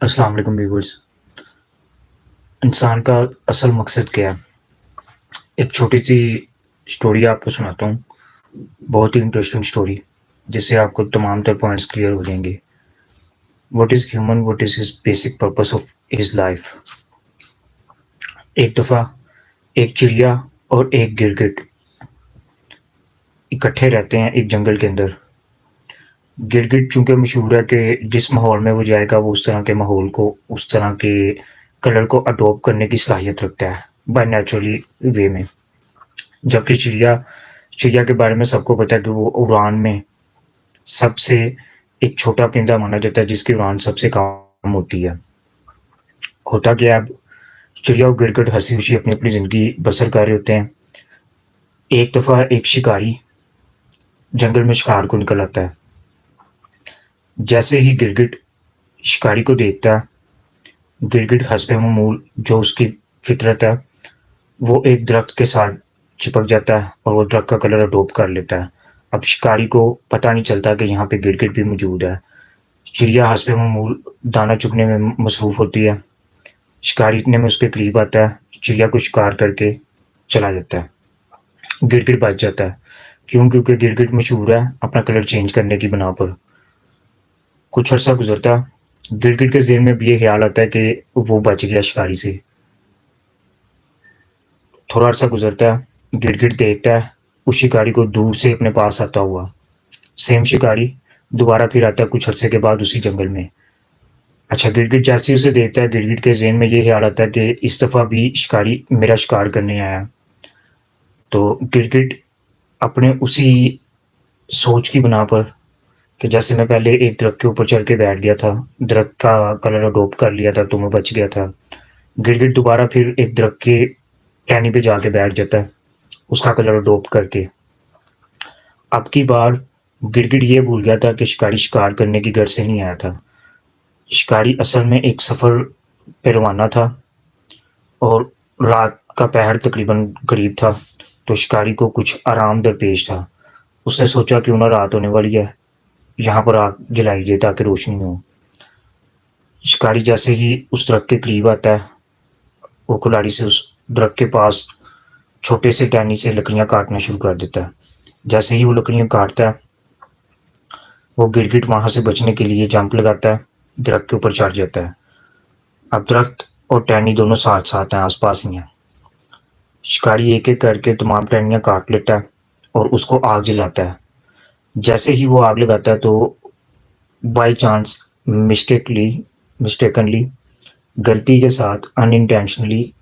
अस्सलाम वालेकुम व्यूअर्स। इंसान का असल मकसद क्या है? एक छोटी-सी स्टोरी आपको सुनाता हूँ, बहुत ही इंटरेस्टिंग स्टोरी, जिससे आपको तमाम तर पॉइंट्स क्लियर हो जाएँगे। What is human? What is his basic purpose of his life? एक दफ़ा एक चिड़िया और एक गिरगिट इकट्ठे रहते हैं एक जंगल के अंदर। गिरगिट चूँकि मशहूर है कि जिस माहौल में वो जाएगा, वो उस तरह के माहौल को, उस तरह के कलर को अडॉप्ट करने की सलाहियत रखता है, बाय नेचुरली वे में। जबकि चिड़िया चिड़िया के बारे में सबको पता है कि वो उड़ान में सबसे एक छोटा परिंदा माना जाता है जिसकी उड़ान सबसे कम होती है। होता क्या है, अब चिड़िया और गिरगिट हँसी-खुशी अपनी-अपनी ज़िंदगी बसर कर रहे होते हैं। एक दफ़ा एक शिकारी जंगल में शिकार को निकल आता है। जैसे ही गिरगिट शिकारी को देखता है, गिरगिट हस्बे-मामूल जो उसकी फ़ितरत है, वो एक दरख्त के साथ चिपक जाता है और वो दरख्त का कलर अडॉप्ट कर लेता है। अब शिकारी को पता नहीं चलता कि यहाँ पे गिरगिट भी मौजूद है। चिड़िया हस्बे-मामूल दाना चुगने में मसरूफ़ होती है। शिकारी इतने में उसके करीब आता है, चिड़िया को शिकार करके चला जाता है। गिरगिट बच जाता है। क्यों? क्योंकि गिरगिट मशहूर है अपना कलर चेंज करने की बिना पर। कुछ अर्सा गुज़रता, गिरगिट के ज़हन में भी ये ख़्याल आता है कि वो बच गया शिकारी से। थोड़ा अर्सा गुज़रता है, गिरगिट देखता है उस शिकारी को दूर से अपने पास आता हुआ। सेम शिकारी दोबारा फिर आता है कुछ अरसे के बाद उसी जंगल में। अच्छा, गिरगिट जैसे ही उसे देखता है, गिरगिट के ज़हन में ये ख़्याल आता है कि इस दफ़ा भी शिकारी मेरा शिकार करने आया है। तो गिरगिट अपने उसी सोच की बिना पर कि जैसे मैं पहले एक दरख्त के ऊपर चढ़ के बैठ गया था, दरख्त का कलर अडॉप्ट कर लिया था तो मैं बच गया था। गिरगिट दोबारा फिर एक दरख्त के टहनी पे जाके बैठ जाता है, उसका कलर अडॉप्ट करके। अब की बार गिरगिट ये भूल गया था कि शिकारी शिकार करने की गर्ज से नहीं आया था। शिकारी असल में एक सफ़र पे रवाना था और रात का पहर तकरीबन करीब था, तो शिकारी को कुछ आराम दरपेश था। उसने सोचा क्यों ना रात होने वाली है, यहाँ पर आग जलाई जाए ताकि रोशनी हो। शिकारी जैसे ही उस दरख्त के करीब आता है, वो कुल्हाड़ी से उस दरख्त के पास छोटे से टहनी से लकड़ियाँ काटना शुरू कर देता है। जैसे ही वो लकड़ियाँ काटता है, वो गिरगिट वहाँ से बचने के लिए जंप लगाता है, दरख्त के ऊपर चढ़ जाता है। अब दरख्त और टहनी दोनों साथ-साथ हैं, आस-पास ही हैं। शिकारी एक-एक करके तमाम टहनियाँ काट लेता है और उसको आग जलाता है। जैसे ही वो आग लगाता है तो बाय चांस मिस्टेकली मिस्टेकनली गलती के साथ अनइंटेंशनली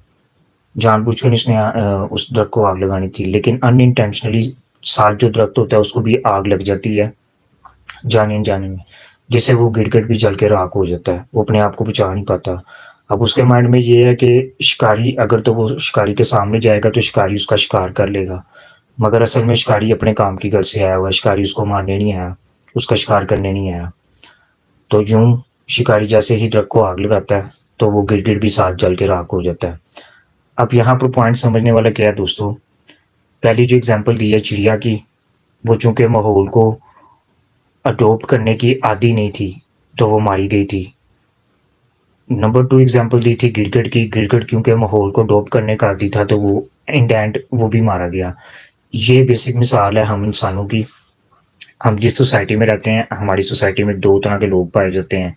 जानबूझकर उसने उस दरख्त को आग लगानी थी, लेकिन अनइंटेंशनली साथ जो दरख्त होता है उसको भी आग लग जाती है जाने-अनजाने में, जिससे वो गिर-गिर भी जल के राख हो जाता है। वो अपने आप को बचा नहीं पाता। अब उसके माइंड में ये है कि शिकारी अगर तो वो शिकारी के सामने जाएगा तो शिकारी उसका शिकार कर लेगा। मगर असल में शिकारी अपने काम की गर्ज से आया हुआ है, शिकारी उसको मारने नहीं आया, उसका शिकार करने नहीं आया। तो यूँ शिकारी जैसे ही दरख्त को आग लगाता है, तो वो गिर-गिर भी साथ जल के राख हो जाता है। अब यहाँ पर पॉइंट समझने वाला क्या है दोस्तों, पहली जो एग्ज़ाम्पल दी है चिड़िया की, वो चूँकि माहौल को अडॉप्ट करने की आदी नहीं थी, तो वो मारी गई थी। नंबर 2 एग्ज़ाम्पल दी थी गिरगिट की, गिरगिट क्योंकि माहौल को अडॉप्ट करने का आदी था, तो वो इन द एंड वो भी मारा गया। ये बेसिक मिसाल है हम इंसानों की। हम जिस सोसाइटी में रहते हैं, हमारी सोसाइटी में 2 तरह के लोग पाए जाते हैं।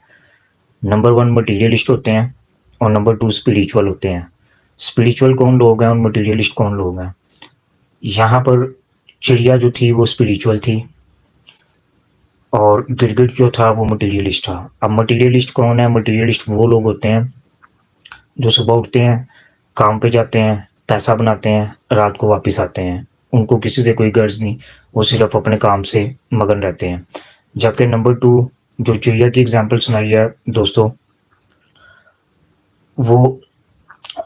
नंबर 1 मटीरियलिस्ट होते हैं और नंबर 2 स्पिरिचुअल होते हैं। स्पिरिचुअल कौन लोग हैं और मटीरियलिस्ट कौन लोग हैं? यहाँ पर चिड़िया जो थी वो स्पिरिचुअल थी और गिरगिट जो था वो मटीरियलिस्ट था। अब मटीरियलिस्ट कौन है? मटीरियलिस्ट वो लोग होते हैं जो सुबह उठते हैं, काम पे जाते हैं, पैसा बनाते हैं, रात को वापस आते हैं। उनको किसी से कोई गर्ज नहीं, वो सिर्फ अपने काम से मगन रहते हैं। जबकि नंबर 2 जो चिड़िया की एग्ज़ाम्पल सुनाई है दोस्तों, वो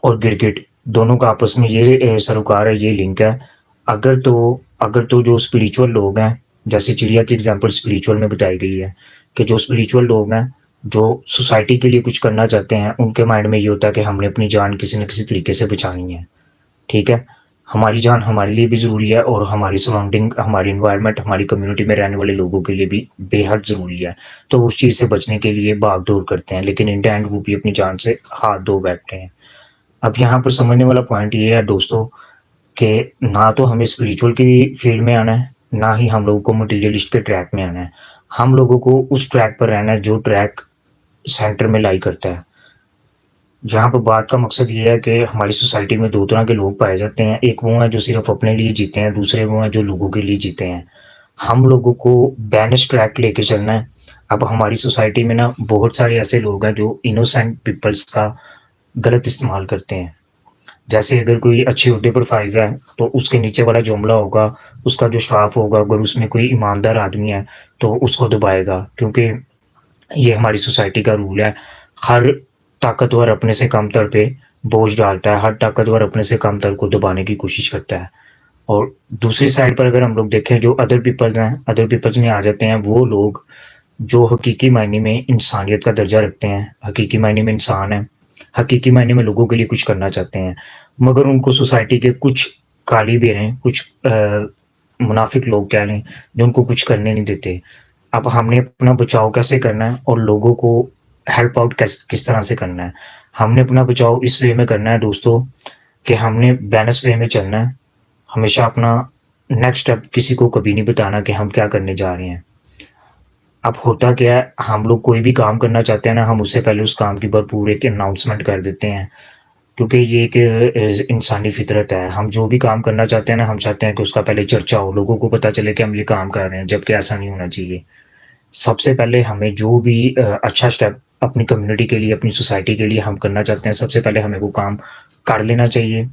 और गिरगिट दोनों का आपस में ये सरोकार है, ये लिंक है। अगर तो जो स्पिरिचुअल लोग हैं, जैसे चिड़िया की एग्ज़ाम्पल स्पिरिचुअल में बताई गई है कि जो स्पिरिचुअल लोग हैं, जो सोसाइटी के लिए कुछ करना चाहते हैं, उनके माइंड में ये होता है कि हमने अपनी जान किसी न किसी तरीके से बचानी है, ठीक है? हमारी जान हमारे लिए भी ज़रूरी है और हमारी सराउंडिंग, हमारी एनवायरनमेंट, हमारी कम्युनिटी में रहने वाले लोगों के लिए भी बेहद ज़रूरी है। तो उस चीज़ से बचने के लिए भाग-दौड़ करते हैं, लेकिन इन द एंड वो भी अपनी जान से हाथ धो बैठते हैं। अब यहाँ पर समझने वाला पॉइंट ये है दोस्तों कि ना तो हमें स्पिरिचुअल की फील्ड में आना है, ना ही हम लोगों को मटीरियलिस्ट के ट्रैक में आना है। हम लोगों को उस ट्रैक पर रहना है जो ट्रैक सेंटर में लाई करता है। यहाँ पर बात का मकसद ये है कि हमारी सोसाइटी में 2 तरह के लोग पाए जाते हैं। एक वो हैं जो सिर्फ़ अपने लिए जीते हैं, दूसरे वो हैं जो लोगों के लिए जीते हैं। हम लोगों को बैलेंस ट्रैक लेके चलना है। अब हमारी सोसाइटी में ना बहुत सारे ऐसे लोग हैं जो इनोसेंट पीपल्स का गलत इस्तेमाल करते हैं। जैसे अगर कोई अच्छे ओहदे पर फ़ाइज़ है, तो उसके नीचे वाला जो अमला होगा, उसका जो स्टाफ़ होगा, अगर उसमें कोई ईमानदार आदमी है, तो उसको दबाएगा, क्योंकि ये हमारी सोसाइटी का रूल है। हर ताकतवर अपने से कमतर पे बोझ डालता है, हर ताकतवर अपने से कमतर को दबाने की कोशिश करता है। और दूसरी साइड पर अगर हम लोग देखें, जो अदर पीपल्स हैं, अदर पीपल्स में आ जाते हैं वो लोग जो हकीकी मायने में इंसानियत का दर्जा रखते हैं, हकीकी मायने में इंसान हैं, हकीकी मायने में लोगों के लिए कुछ करना चाहते हैं, मगर उनको सोसाइटी के कुछ गाली दे रहे हैं, कुछ मुनाफिक लोग कह लें, जो उनको कुछ करने नहीं देते। अब हमने अपना बचाव कैसे करना है और लोगों को हेल्प आउट किस तरह से करना है? हमने अपना बचाव इस वे में करना है दोस्तों कि हमने बैलेंस वे में चलना है। हमेशा अपना नेक्स्ट स्टेप किसी को कभी नहीं बताना कि हम क्या करने जा रहे हैं। अब होता क्या है, हम लोग कोई भी काम करना चाहते हैं ना, हम उससे पहले उस काम की भरपूर एक अनाउंसमेंट कर देते हैं, क्योंकि ये एक इंसानी फितरत है। हम जो भी काम करना चाहते हैं ना, हम चाहते हैं कि उसका पहले चर्चा हो, लोगों को पता चले कि हम ये काम कर रहे हैं, जबकि ऐसा नहीं होना चाहिए। सबसे पहले हमें जो भी अच्छा स्टेप अपनी कम्युनिटी के लिए, अपनी सोसाइटी के लिए हम करना चाहते हैं, सबसे पहले हमें वो काम कर लेना चाहिए।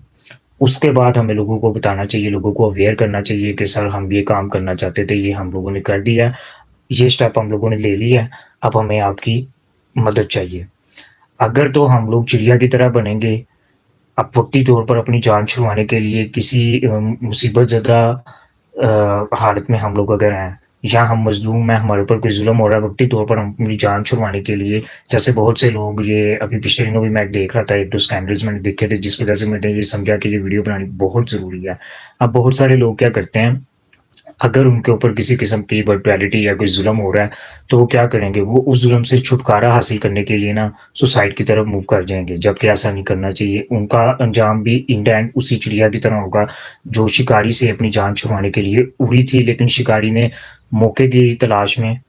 उसके बाद हमें लोगों को बताना चाहिए, लोगों को अवेयर करना चाहिए कि सर हम ये काम करना चाहते थे, ये हम लोगों ने कर दिया, ये स्टेप हम लोगों ने ले लिया है, अब हमें आपकी मदद चाहिए। अगर तो हम लोग चिड़िया की तरह बनेंगे, अब वक़्ती तौर पर अपनी जान छुड़वाने के लिए किसी मुसीबत ज़दा हालत में हम लोग अगर हैं, या हम मज़लूम हैं, हमारे ऊपर कोई ज़ुल्म हो रहा है, वक़्ती तौर पर हम अपनी जान छुड़वाने के लिए, जैसे बहुत से लोग, ये अभी पिछले दिनों भी मैं देख रहा था, 1-2 स्कैंडल्स मैंने देखे थे, जिस वज़ह से मैंने ये समझा कि ये वीडियो बनानी बहुत ज़रूरी है। अब बहुत सारे लोग क्या करते हैं, अगर उनके ऊपर किसी किस्म की ब्रुटैलिटी या कोई ज़ुल्म हो रहा है, तो वो क्या करेंगे, वो उस ज़ुल्म से छुटकारा हासिल करने के लिए ना सुसाइड की तरफ मूव कर जाएँगे, जबकि ऐसा नहीं करना चाहिए। उनका अंजाम भी इन द एंड उसी चिड़िया की तरह होगा, जो शिकारी से अपनी जान छुड़वाने के लिए उड़ी थी, लेकिन शिकारी ने मौके की तलाश में,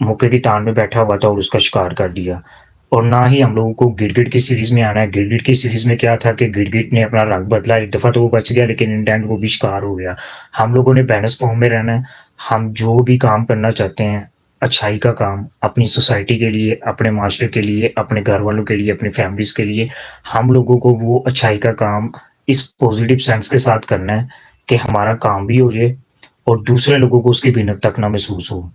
मौके की तान में बैठा हुआ था और उसका शिकार कर दिया। और ना ही हम लोगों को गिरगिट की सीरीज़ में आना है। गिरगिट की सीरीज़ में क्या था कि गिरगिट ने अपना रंग बदला, एक दफ़ा तो वो बच गया, लेकिन इन द एंड वो भी शिकार हो गया। हम लोगों ने बैलेंस फॉर्म में रहना है। हम जो भी काम करना चाहते हैं, अच्छाई का काम, अपनी सोसाइटी के लिए, अपने माशरे के लिए, अपने घर वालों के लिए, अपनी फैमिलीज़ के लिए, हम लोगों को वो अच्छाई का काम इस पॉज़िटिव सेंस के साथ करना है कि हमारा काम भी हो जाए और दूसरे लोगों को उसकी भिन्नता तक ना महसूस हो।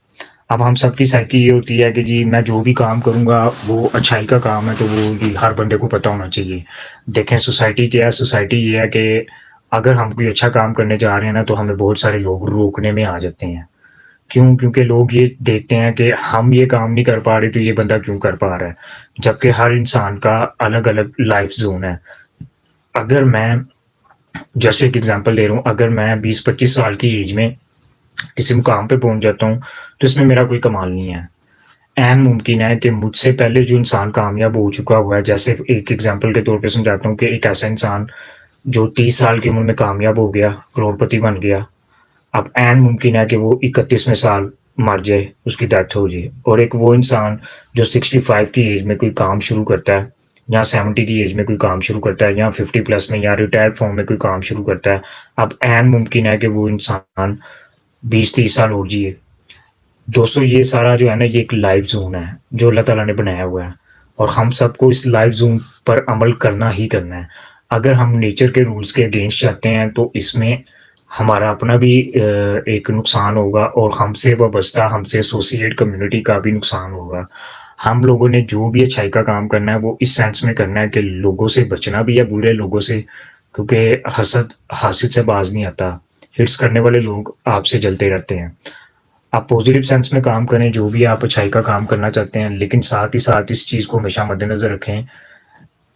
अब हम सबकी साइकी ये होती है कि जी मैं जो भी काम करूँगा वो अच्छाई का काम है, तो वो ये हर बंदे को पता होना चाहिए। देखें सोसाइटी क्या है, सोसाइटी ये है कि अगर हम कोई अच्छा काम करने जा रहे हैं ना, तो हमें बहुत सारे लोग रोकने में आ जाते हैं। क्यों? क्योंकि लोग ये देखते हैं कि हम ये काम नहीं कर पा रहे, तो ये बंदा क्यों कर पा रहा है? जबकि हर इंसान का अलग-अलग लाइफ़ ज़ोन है। अगर मैं जस्ट एक एग्ज़ाम्पल दे रहा हूँ, अगर मैं 20-25 साल की एज में किसी मुकाम पे पहुँच जाता हूँ, तो इसमें मेरा कोई कमाल नहीं है। ऐन मुमकिन है कि मुझसे पहले जो इंसान कामयाब हो चुका हुआ है, जैसे एक एग्ज़ाम्पल के तौर पे समझाता हूँ कि एक ऐसा इंसान जो 30 साल की उम्र में कामयाब हो गया, करोड़पति बन गया, अब ऐन मुमकिन है कि वो 31वें साल मर जाए, उसकी डेथ हो जाए। और एक वो इंसान जो 65 की एज में कोई काम शुरू करता है, या 70 की एज में कोई काम शुरू करता है, या 50 प्लस में या रिटायर्ड फॉर्म में कोई काम शुरू करता है, अब ऐन मुमकिन है कि वो इंसान 20-30 साल और जिए। दोस्तों ये सारा जो है ना, ये एक लाइफ ज़ोन है, जो अल्लाह ताला ने बनाया हुआ है, और हम सबको इस लाइफ ज़ोन पर अमल करना ही करना है। अगर हम नेचर के रूल्स के अगेंस्ट जाते हैं, तो इसमें हमारा अपना भी एक नुकसान होगा, और हमसे वाबस्ता, हमसे एसोसिएट कम्युनिटी का भी नुकसान होगा। हम लोगों ने जो भी अच्छाई का काम करना है, वो इस सेंस में करना है कि लोगों से बचना भी है, बुरे लोगों से, क्योंकि हसद हासिल से बाज़ नहीं आता। हिर्स करने वाले लोग आपसे जलते रहते हैं। आप पॉजिटिव सेंस में काम करें, जो भी आप अच्छाई का काम करना चाहते हैं, लेकिन साथ ही साथ इस चीज़ को हमेशा मद्देनज़र रखें।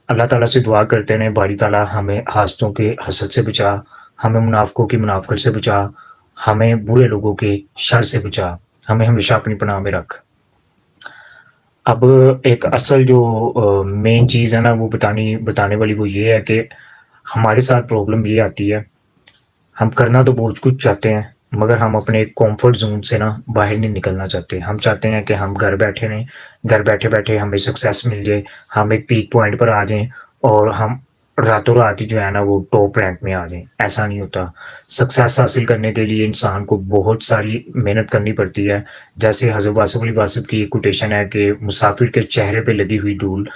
अल्लाह ताला से दुआ करते रहें, बारी ताला हमें हासदों के हसद से बचा, हमें मुनाफ़िकों की मुनाफ़िकत से बचा, हमें बुरे लोगों के शर से बचा, हमें हमेशा अपनी पनाह में रख। अब एक असल जो मेन चीज़ है ना वो बताने वाली वो ये है कि हमारे साथ प्रॉब्लम ये आती है, हम करना तो बहुत कुछ चाहते हैं, मगर हम अपने कम्फ़र्ट ज़ोन से ना बाहर नहीं निकलना चाहते। हम चाहते हैं कि हम घर बैठे रहें, घर बैठे-बैठे हमें सक्सेस मिल जाए, हम एक पीक पॉइंट पर आ जाएँ और हम रातों-रात ही जो है ना वो टॉप रैंक में आ जाएँ। ऐसा नहीं होता। सक्सेस हासिल करने के लिए इंसान को बहुत सारी मेहनत करनी पड़ती है। जैसे हज़रत वासिफ़ अली वासिफ़ की एक कोटेशन है कि मुसाफ़िर के चेहरे पे लगी हुई धूल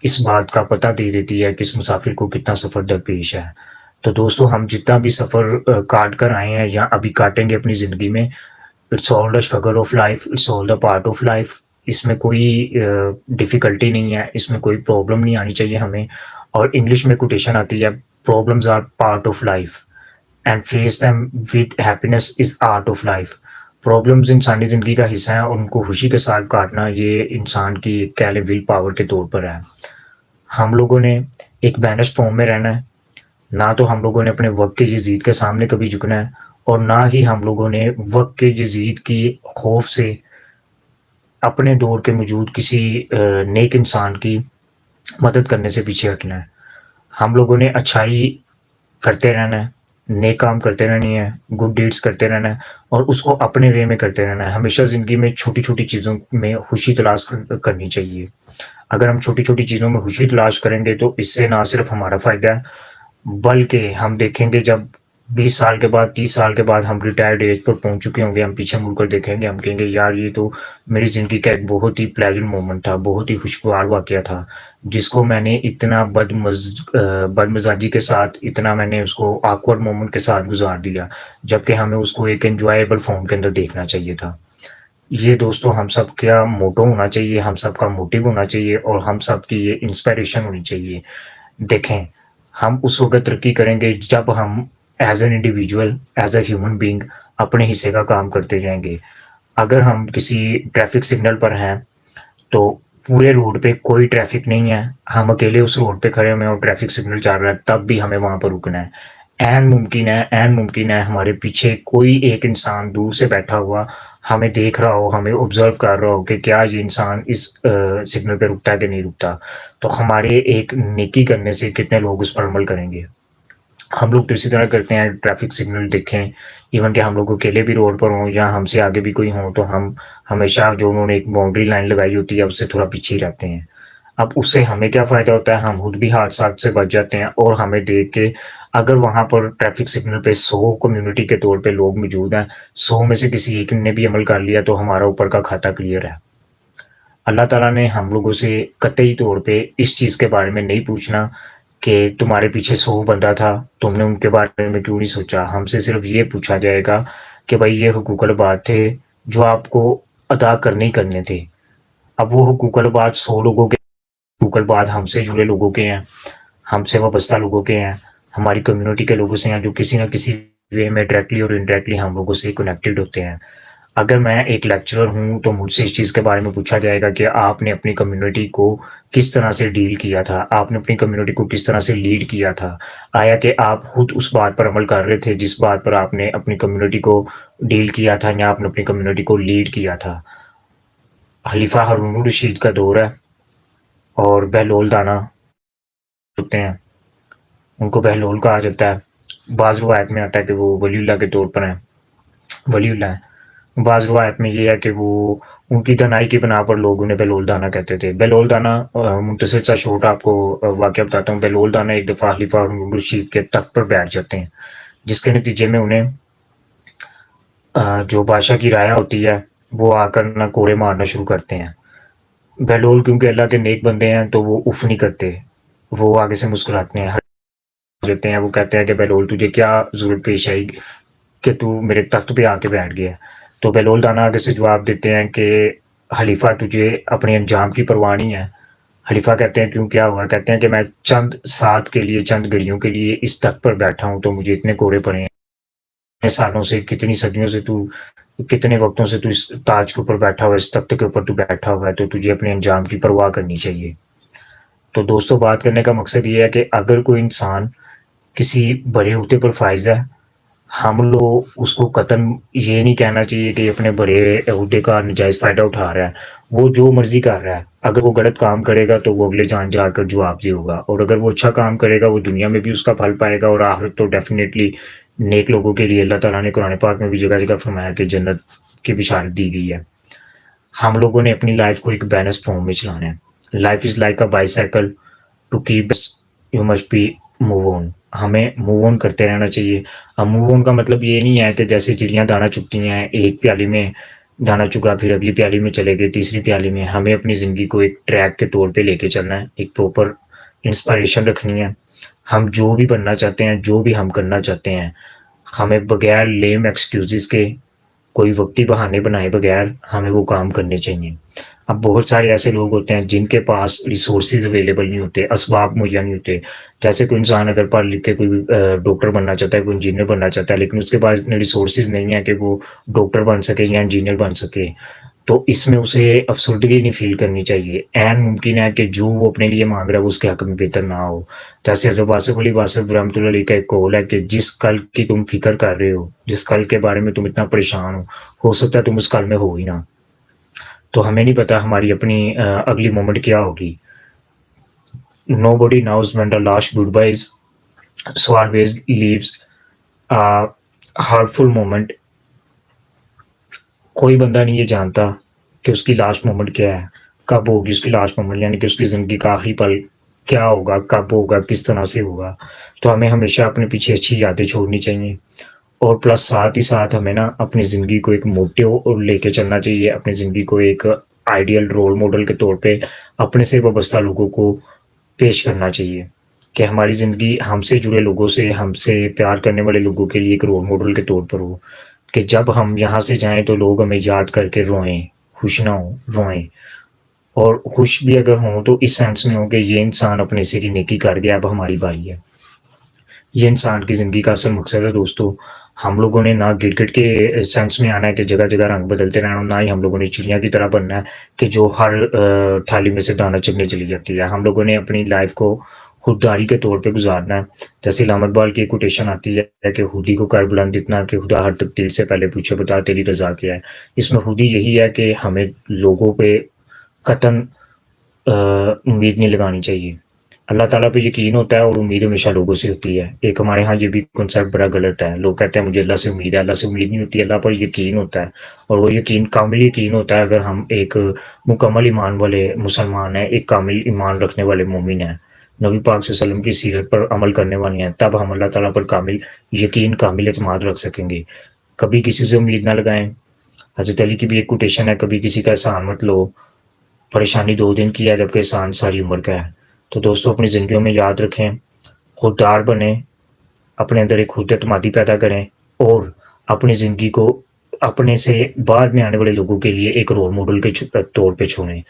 इस बात का पता दे देती है कि इस मुसाफ़िर को कितना सफ़र दरपेश है। तो दोस्तों हम जितना भी सफ़र काट कर आए हैं या अभी काटेंगे अपनी ज़िंदगी में, it's all the struggle of life, it's all the part of life. इसमें कोई डिफ़िकल्टी नहीं है, इसमें कोई प्रॉब्लम नहीं आनी चाहिए हमें। और इंग्लिश में कोटेशन आती है, problems are part of life and face them with happiness is art of life. Problems इंसानी ज़िंदगी का हिस्सा है और उनको खुशी के साथ काटना ये इंसान की कह लें विल पावर के तौर पर है। हम लोगों ने एक बैलेंस्ड फॉर्म में रहना है, ना तो हम लोगों ने अपने वक़्त के यज़ीद के सामने कभी झुकना है और ना ही हम लोगों ने वक़्त के यज़ीद की खौफ से अपने दौर के मौजूद किसी नेक इंसान की मदद करने से पीछे हटना है। हम लोगों ने अच्छाई करते रहना है, नेक काम करते रहनी है, गुड डीड्स करते रहना है और उसको अपने वे में करते रहना है। हमेशा ज़िंदगी में छोटी-छोटी चीज़ों में खुशी तलाश करनी चाहिए। अगर हम छोटी-छोटी चीज़ों में खुशी तलाश करेंगे तो इससे ना सिर्फ़ हमारा फ़ायदा है, बल्कि हम देखेंगे जब 20 साल के बाद, 30 साल के बाद हम रिटायर्ड एज पर पहुँच चुके होंगे, हम पीछे मुड़कर देखेंगे, हम कहेंगे यार ये तो मेरी ज़िंदगी का एक बहुत ही प्लेज़ेंट मोमेंट था, बहुत ही खुशगवार वाक़या था, जिसको मैंने इतना बदमिज़ाजी के साथ, इतना मैंने उसको ऑकवर्ड मोमेंट के साथ गुज़ार दिया, जबकि हमें उसको एक एन्जॉयबल फ़ॉर्म के अंदर देखना चाहिए था। ये दोस्तों हम सब का मोटो होना चाहिए, हम सबका मोटिव होना चाहिए और हम सब की ये इंस्पिरेशन होनी चाहिए। देखें, हम उस वक़्त तरक्की करेंगे जब हम as an individual, as a human being अपने हिस्से का काम करते जाएँगे। अगर हम किसी ट्रैफ़िक सिग्नल पर हैं, तो पूरे रोड पे कोई ट्रैफ़िक नहीं है, हम अकेले उस रोड पे खड़े हुए हैं और ट्रैफ़िक सिग्नल चल रहा है, तब भी हमें वहाँ पर रुकना है। ऐन मुमकिन है हमारे पीछे कोई एक इंसान दूर से बैठा हुआ हमें देख रहा हो, हमें ऑब्ज़र्व कर रहा हो कि क्या ये इंसान इस सिग्नल पे रुकता है कि नहीं रुकता। तो हमारे एक नेकी करने से कितने लोग उस पर अमल करेंगे। हम लोग तो इसी तरह करते हैं ट्रैफ़िक सिग्नल देखें, इवन कि हम लोग अकेले भी रोड पर हों या हमसे आगे भी कोई हो तो हम हमेशा जो उन्होंने एक बाउंड्री लाइन लगाई होती है उससे थोड़ा पीछे ही रहते हैं। अब उससे हमें क्या फ़ायदा होता है, हम खुद भी हादसा से बच जाते हैं और हमें देख के अगर वहाँ पर ट्रैफ़िक सिग्नल पे 100 कम्युनिटी के तौर पे लोग मौजूद हैं, 100 में से किसी एक ने भी अमल कर लिया तो हमारा ऊपर का खाता क्लियर है। अल्लाह ताला ने हम लोगों से कतई तौर पे इस चीज़ के बारे में नहीं पूछना कि तुम्हारे पीछे 100 बंदा था, तुमने उनके बारे में क्यों नहीं सोचा? हमसे सिर्फ़ ये पूछा जाएगा कि भाई ये हुकूकुल इबाद थे, जो आपको अदा करने ही करने थे। अब वो हुकूकुल इबाद 100 लोगों के हुकूकुल इबाद हमसे जुड़े लोगों के हैं, हमसे वाबस्ता लोगों के हैं, हमारी कम्युनिटी के लोगों से हैं, जो किसी न किसी वे में डायरेक्टली और इनडायरेक्टली हम लोगों से कनेक्टेड होते हैं। अगर मैं एक लेक्चरर हूँ, तो मुझसे इस चीज़ के बारे में पूछा जाएगा कि आपने अपनी कम्युनिटी को किस तरह से डील किया था? आपने अपनी कम्युनिटी को किस तरह से लीड किया था? आया कि आप खुद उस बात पर अमल कर रहे थे, जिस बात पर आपने अपनी कम्युनिटी को डील किया था या आपने अपनी कम्युनिटी को लीड किया था? खलीफा हारून रशीद का दौर है और बहलोल दाना होते हैं, उनको बहलोल कहा जाता है। बाज़ रिवायत में आता है कि वो वलीउल्लाह के तौर पर हैं, वलीउल्लाह हैं। बाज़ रिवायत में ये है कि वो उनकी दानाई की बिना पर लोग उन्हें बेलोल दाना कहते थे। बेलोल दाना मुख्तसर सा शॉर्ट आपको वाक़या बताता हूँ। बेलोल दाना एक दफ़ा खलीफा हारून रशीद के तख्त पर बैठ जाते हैं, जिसके नतीजे में उन्हें जो बादशाह की राया होती है, वो आकर ना कोड़े मारना शुरू करते हैं। बेलोल क्योंकि अल्लाह के नेक बंदे हैं, तो वो उफ़ नहीं करते, वो आगे से मुस्कुराते हैं, हँस देते हैं। वो कहते हैं कि बेलोल तुझे क्या ज़रूरत पेश आई कि तू मेरे तख्त पे आके बैठ गया? तो बेलोल दाना आगे से जवाब देते हैं कि खलीफा तुझे अपने अंजाम की परवाह नहीं है। खलीफा कहते हैं क्यों क्या हुआ? कहते हैं कि मैं चंद साथ के लिए, चंद घड़ियों के लिए इस तख्त पर बैठा हूँ, तो मुझे इतने कोड़े पड़े हैं। इतने सालों से, कितनी सदियों से तू, कितने वक़्तों से तू इस ताज के ऊपर बैठा हुआ है, इस तख्त के ऊपर तू बैठा हुआ है, तो तुझे अपने अंजाम की परवाह करनी चाहिए। तो दोस्तों बात करने का मकसद ये है कि अगर कोई इंसान किसी बड़े ओहदे पर फ़ाइज़ है, हम लोग उसको कतई ये नहीं कहना चाहिए कि अपने बड़े ओहदे का नजायज़ फ़ायदा उठा रहा है। वो जो मर्ज़ी कर रहा है, अगर वो गलत काम करेगा तो वो अगले जान जाकर जवाबदेह होगा, और अगर वो अच्छा काम करेगा वो दुनिया में भी उसका फल पाएगा, और आखिरत तो डेफ़िनेटली नेक लोगों के लिए अल्लाह ताला ने कुरान पाक में भी जगह-जगह फरमाया कि जन्नत की बिशारत दी गई है। हम लोगों ने अपनी लाइफ़ को एक बैलेंस फ़ॉर्म में चलाना है। Life is like a bicycle, to keep you must be move on. हमें मूव ऑन करते रहना चाहिए। अब मूव ऑन का मतलब ये नहीं है कि जैसे चिड़ियाँ दाना चुगती हैं, एक प्याली में दाना चुगा, फिर अगली प्याली में चले गए, तीसरी प्याली में। हमें अपनी ज़िंदगी को एक ट्रैक के तौर पे लेके चलना है, एक प्रॉपर इंस्पिरेशन रखनी है। हम जो भी बनना चाहते हैं, जो भी हम करना चाहते हैं, हमें बगैर लेम एक्सक्यूज़ेज़ के, कोई वक्ती बहाने बनाए बगैर हमें वो काम करने चाहिए। अब बहुत सारे ऐसे लोग होते हैं जिनके पास रिसोर्सेज़ अवेलेबल नहीं होते, असबाब मुहैया नहीं होते। जैसे कोई इंसान अगर पढ़ लिख के कोई डॉक्टर बनना चाहता है, कोई इंजीनियर बनना चाहता है, लेकिन उसके पास इतने रिसोर्सेज़ नहीं है कि वो डॉक्टर बन सके या इंजीनियर बन सके। तो इसमें उसे अफ़सर्दगी नहीं फ़ील करनी चाहिए। ऐन मुमकिन है कि जो वो अपने लिए माँग रहा है वो उसके हक़ में बेहतर ना हो। जैसे हज़रत वासिफ़ अली वासिफ़ रहमतुल्लाह अलैह का एक कौल है कि जिस कल की तुम फ़िक्र कर रहे हो, जिस कल के बारे में तुम इतना परेशान हो सकता है तुम उस कल में हो ही ना। तो हमें नहीं पता हमारी अपनी अगली मोमेंट क्या होगी। Nobody knows when the last goodbye is, so always leaves a hurtful moment। कोई बंदा नहीं ये जानता कि उसकी लास्ट मोमेंट क्या है, कब होगी उसकी लास्ट मोमेंट, यानी कि उसकी ज़िंदगी का आखिरी पल क्या होगा, कब होगा, किस तरह से होगा। तो हमें हमेशा अपने पीछे अच्छी यादें छोड़नी चाहिए, और प्लस साथ ही साथ हमें ना अपनी ज़िंदगी को एक मोटिव और लेके चलना चाहिए, अपनी ज़िंदगी को एक आइडियल रोल मॉडल के तौर पे अपने से वाबस्ता लोगों को पेश करना चाहिए, कि हमारी ज़िंदगी हमसे जुड़े लोगों से, हमसे प्यार करने वाले लोगों के लिए एक रोल मॉडल के तौर पर हो, कि जब हम यहाँ से जाएँ तो लोग हमें याद करके रोएँ, खुश ना हों, रोएँ। और खुश भी अगर हों तो इस सेंस में हो कि ये इंसान अपने से की नेकी कर गया, अब हमारी बारी है। ये इंसान की ज़िंदगी का असल मकसद है दोस्तों। हम लोगों ने ना गिरगिट के सेंस में आना है कि जगह-जगह रंग बदलते रहना, ना ही हम लोगों ने चिड़िया की तरह बनना है कि जो हर थाली में से दाना चुगने चली जाती है। हम लोगों ने अपनी लाइफ़ को खुददारी के तौर पे गुज़ारना है। जैसे इलामा इक़बाल की एक कोटेशन आती है कि खुदी को कर बुलंद इतना कि खुदा हर तकदीर से पहले पूछे बता तेरी रज़ा क्या है। इसमें खुदी यही है कि हमें लोगों पे कतई उम्मीद नहीं लगानी चाहिए। अल्लाह ताला पे यकीन होता है और उम्मीद हमेशा लोगों से होती है। एक हमारे यहाँ ये भी कॉन्सेप्ट बड़ा गलत है। लोग कहते हैं मुझे अल्लाह से उम्मीद है, अल्लाह से उम्मीद नहीं होती, अल्लाह पर यकीन होता है, और वो यकीन कामिल यकीन होता है अगर हम एक मुकम्मल ईमान वाले मुसलमान हैं, एक कामिल ईमान रखने वाले मोमिन हैं, नबी पाक सल्लल्लाहु अलैहि वसल्लम की सीरत पर अमल करने वाले हैं, तब हम अल्लाह ताला पर कामिल यकीन, कामिल एतमाद रख सकेंगे। कभी किसी से उम्मीद ना लगाएँ। हज़रत अली की भी एक कोटेशन है, कभी किसी का एहसान मत लो, परेशानी 2 दिन की है जबकि एहसान सारी उम्र का है। तो दोस्तों अपनी ज़िंदगियों में याद रखें, खुददार बनें, अपने अंदर एक खुद एतमादी पैदा करें, और अपनी ज़िंदगी को अपने से बाद में आने वाले लोगों के लिए एक रोल मॉडल के तौर पे छोड़ें,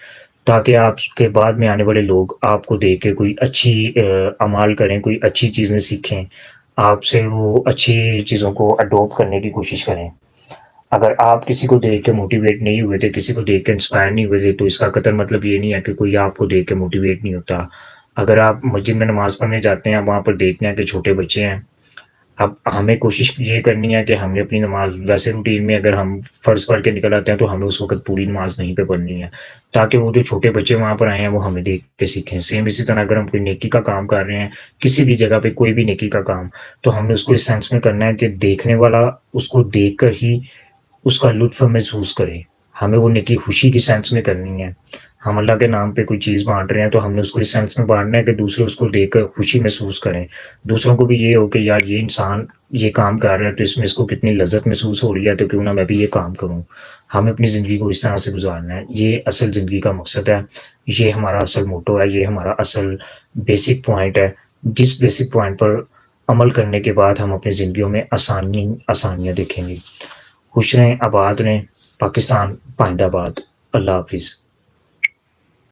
ताकि आपके बाद में आने वाले लोग आपको देख के कोई अच्छी अमाल करें, कोई अच्छी चीज़ें सीखें, आपसे वो अच्छी चीज़ों को अडॉप्ट करने की कोशिश करें। अगर आप किसी को देख के मोटिवेट नहीं हुए थे, किसी को देख के इंस्पायर नहीं हुए थे, तो इसका कतई मतलब ये नहीं है कि कोई आपको देख के मोटिवेट नहीं होता। अगर आप मस्जिद में नमाज़ पढ़ने जाते हैं, वहाँ पर देखते हैं कि छोटे बच्चे हैं, अब हमें कोशिश ये करनी है कि हमने अपनी नमाज़ वैसे रूटीन में अगर हम फ़र्ज़ पढ़ के निकल आते हैं, तो हमें उस वक़्त पूरी नमाज़ वहीं पे पढ़नी है, ताकि वो जो छोटे बच्चे वहाँ पर आए हैं, वो हमें देख के सीखें। सेम इसी तरह अगर हम कोई नेकी का काम कर रहे हैं, किसी भी जगह पे कोई भी नेकी का काम, तो हमने उसको इस सेंस में करना है कि देखने वाला उसको देखकर ही उसका लुत्फ़ महसूस करे। हमें वो नेकी खुशी की सेंस में करनी है। हम अल्लाह के नाम पे कोई चीज़ बाँट रहे हैं, तो हमने उसको इस सेंस में बाँटना है कि दूसरे उसको देखकर खुशी महसूस करें। दूसरों को भी ये हो कि यार ये इंसान ये काम कर रहा है, तो इसमें इसको कितनी लज़्ज़त महसूस हो रही है, तो क्यों ना मैं भी ये काम करूँ। हमें अपनी ज़िंदगी को इस तरह से गुज़ारना है। ये असल ज़िंदगी का मकसद है। ये हमारा असल मोटो है, ये हमारा असल बेसिक पॉइंट है। जिस बेसिक पॉइंट पर अमल करने के बाद हम अपनी ज़िंदगियों में आसानियाँ देखेंगे। खुश रहें, आबाद रहें, पाकिस्तान पाइंदाबाद। अल्लाह हाफ़िज़।